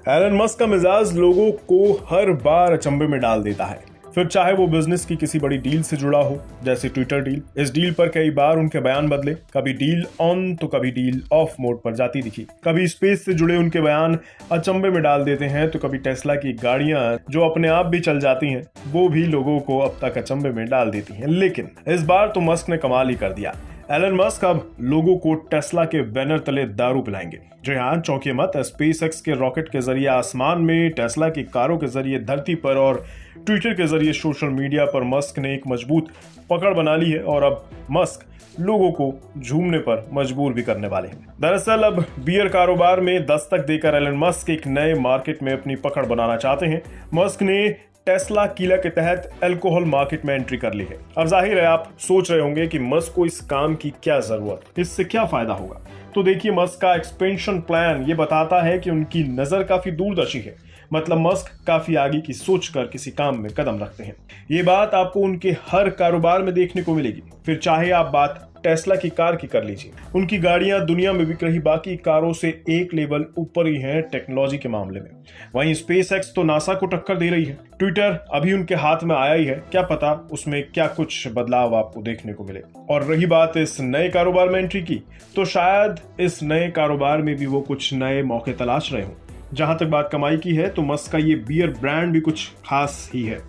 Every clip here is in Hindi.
एलन मस्क का मिजाज लोगों को हर बार अचंभे में डाल देता है, फिर चाहे वो बिजनेस की किसी बड़ी डील से जुड़ा हो, जैसे ट्विटर डील। इस डील पर कई बार उनके बयान बदले, कभी डील ऑन तो कभी डील ऑफ मोड पर जाती दिखी। कभी स्पेस से जुड़े उनके बयान अचंभे में डाल देते हैं, तो कभी टेस्ला की गाड़ियां जो अपने आप भी चल जाती हैं वो भी लोगों को अब तक अचंभे में डाल देती हैं। लेकिन इस बार तो मस्क ने कमाल ही कर दिया। एलन मस्क अब लोगों को टेस्ला के बैनर तले दारू पिलाएंगे। जी हाँ, चौंकिए मत। स्पेसएक्स के रॉकेट के जरिए आसमान में, टेस्ला की कारों के जरिए धरती पर और ट्विटर के जरिए सोशल मीडिया पर मस्क ने एक मजबूत पकड़ बना ली है और अब मस्क लोगों को झूमने पर मजबूर भी करने वाले हैं। दरअसल अब बियर कारोबार में दस्तक देकर एलन मस्क एक नए मार्केट में अपनी पकड़ बनाना चाहते हैं। मस्क ने टेस्ला कीला के तहत अल्कोहल मार्केट में एंट्री कर ली है। अब जाहिर है आप सोच रहे होंगे कि मस्क को इस काम की क्या जरूरत, इससे क्या फायदा होगा। तो देखिए, मस्क का एक्सपेंशन प्लान ये बताता है कि उनकी नजर काफी दूरदर्शी है। मतलब मस्क काफी आगे की सोच कर किसी काम में कदम रखते हैं। ये बात आपको उनके हर कारोबार में देखने को मिलेगी। फिर चाहे आप बात टेस्ला की कार की कर लीजिए, उनकी गाड़ियां दुनिया में बिक रही बाकी कारों से एक लेवल ऊपर ही हैं टेक्नोलॉजी के मामले में। वहीं स्पेसएक्स तो नासा को टक्कर दे रही है। ट्विटर अभी उनके हाथ में आया ही है, क्या पता उसमें क्या कुछ बदलाव आपको देखने को मिले। और रही बात इस नए कारोबार में एंट्री की, तो शायद इस नए कारोबार में भी वो कुछ नए मौके तलाश रहे हों। जहां तक बात कमाई की है, तो मस्क का ये बियर ब्रांड भी कुछ खास ही है।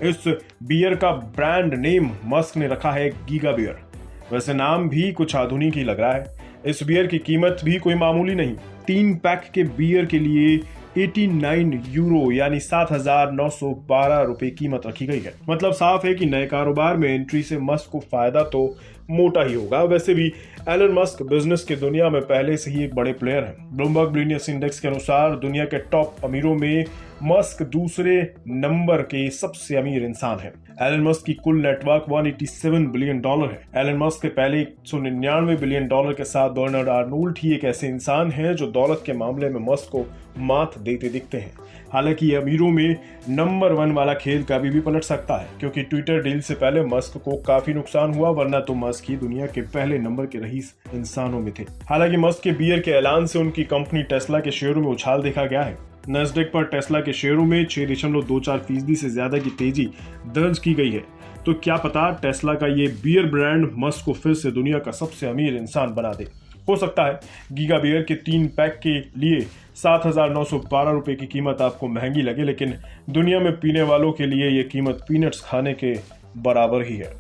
इस बियर का ब्रांड नेम मस्क ने रखा है गीगा बियर। वैसे नाम भी कुछ आधुनिक ही लग रहा है। इस बियर की कीमत भी कोई मामूली नहीं। 3 पैक के बियर के लिए 89 यूरो यानी 7,912 रुपए कीमत रखी गई है। मतलब साफ है कि नए कारोबार में एंट्री से मस्क को फायदा तो मोटा ही होगा। वैसे भी एलन मस्क बिजनेस की दुनिया में पहले से ही एक बड़े प्लेयर हैं। ब्लूमबर्ग बिलियनियर्स इंडेक्स के अनुसार दुनिया के टॉप अमीरों में मस्क दूसरे नंबर के सबसे अमीर इंसान हैं। एलन मस्क की कुल नेटवर्क $187 बिलियन है। एलन मस्क के पहले $199 बिलियन के साथ बर्नार्ड आर्नोल्ट ही एक ऐसे इंसान हैं जो दौलत के मामले में मस्क को मात देते दिखते हैं। हालांकि ये अमीरों में नंबर 1 वाला खेल कभी भी पलट सकता है, क्योंकि ट्विटर डील से पहले मस्क को काफी नुकसान हुआ, वरना तो मस्क ही दुनिया के पहले नंबर के रईस इंसानों में थे। हालांकि मस्क के बियर के ऐलान से उनकी कंपनी टेस्ला के शेयरों में उछाल देखा गया है। नैस्डैक पर टेस्ला के शेयरों में 6.24% से ज्यादा की तेजी दर्ज की गई है। तो क्या पता टेस्ला का ये बियर ब्रांड मस्क को फिर से दुनिया का सबसे अमीर इंसान बना दे। हो सकता है गीगा बियर के 3 पैक के लिए 7,912 रुपए की कीमत आपको महंगी लगे, लेकिन दुनिया में पीने वालों के लिए ये कीमत पीनट्स खाने के बराबर ही है।